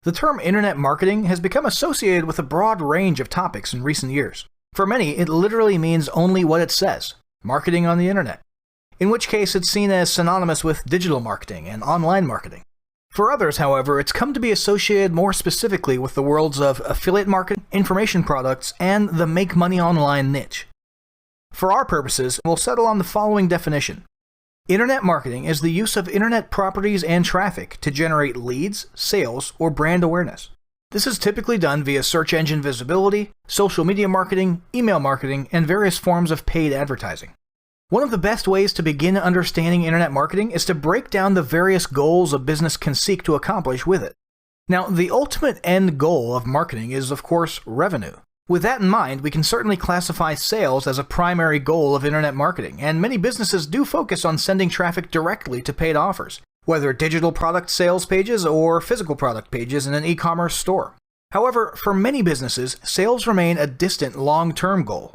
The term internet marketing has become associated with a broad range of topics in recent years. For many, it literally means only what it says, marketing on the internet, in which case it's seen as synonymous with digital marketing and online marketing. For others, however, it's come to be associated more specifically with the worlds of affiliate marketing, information products, and the make money online niche. For our purposes, we'll settle on the following definition. Internet marketing is the use of internet properties and traffic to generate leads, sales, or brand awareness. This is typically done via search engine visibility, social media marketing, email marketing, and various forms of paid advertising. One of the best ways to begin understanding internet marketing is to break down the various goals a business can seek to accomplish with it. Now, the ultimate end goal of marketing is, of course, revenue. With that in mind, we can certainly classify sales as a primary goal of internet marketing, and many businesses do focus on sending traffic directly to paid offers, whether digital product sales pages or physical product pages in an e-commerce store. However, for many businesses, sales remain a distant long-term goal.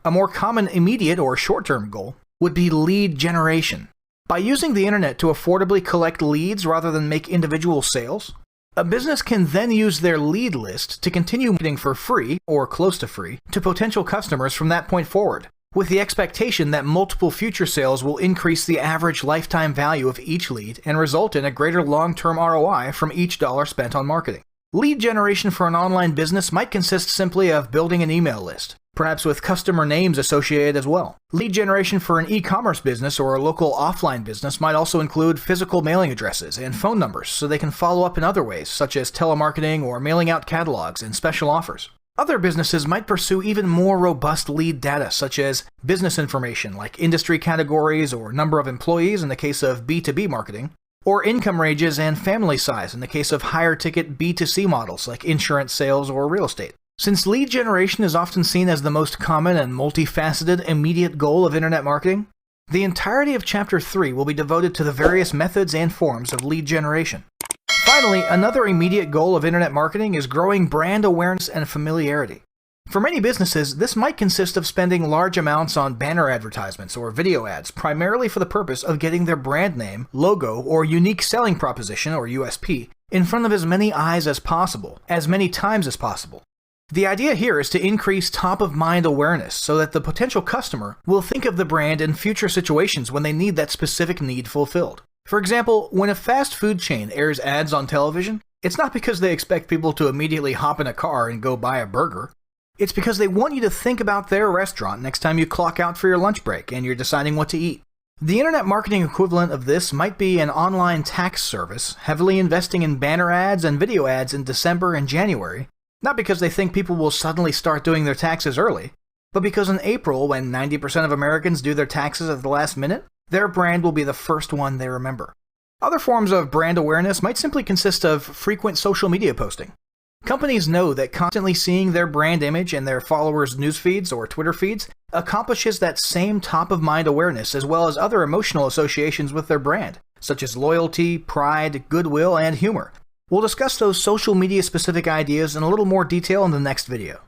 A more common immediate or short-term goal would be lead generation. By using the internet to affordably collect leads rather than make individual sales, a business can then use their lead list to continue marketing for free, or close to free, to potential customers from that point forward, with the expectation that multiple future sales will increase the average lifetime value of each lead and result in a greater long-term ROI from each dollar spent on marketing. Lead generation for an online business might consist simply of building an email list, perhaps with customer names associated as well. Lead generation for an e-commerce business or a local offline business might also include physical mailing addresses and phone numbers so they can follow up in other ways, such as telemarketing or mailing out catalogs and special offers. Other businesses might pursue even more robust lead data, such as business information like industry categories or number of employees in the case of B2B marketing, or income ranges and family size in the case of higher-ticket B2C models like insurance sales or real estate. Since lead generation is often seen as the most common and multifaceted immediate goal of internet marketing, the entirety of Chapter 3 will be devoted to the various methods and forms of lead generation. Finally, another immediate goal of internet marketing is growing brand awareness and familiarity. For many businesses, this might consist of spending large amounts on banner advertisements or video ads, primarily for the purpose of getting their brand name, logo, or unique selling proposition, or USP, in front of as many eyes as possible, as many times as possible. The idea here is to increase top-of-mind awareness so that the potential customer will think of the brand in future situations when they need that specific need fulfilled. For example, when a fast food chain airs ads on television, it's not because they expect people to immediately hop in a car and go buy a burger. It's because they want you to think about their restaurant next time you clock out for your lunch break and you're deciding what to eat. The internet marketing equivalent of this might be an online tax service heavily investing in banner ads and video ads in December and January, not because they think people will suddenly start doing their taxes early, but because in April, when 90% of Americans do their taxes at the last minute, their brand will be the first one they remember. Other forms of brand awareness might simply consist of frequent social media posting. Companies know that constantly seeing their brand image in their followers' news feeds or Twitter feeds accomplishes that same top-of-mind awareness as well as other emotional associations with their brand, such as loyalty, pride, goodwill, and humor. We'll discuss those social media-specific ideas in a little more detail in the next video.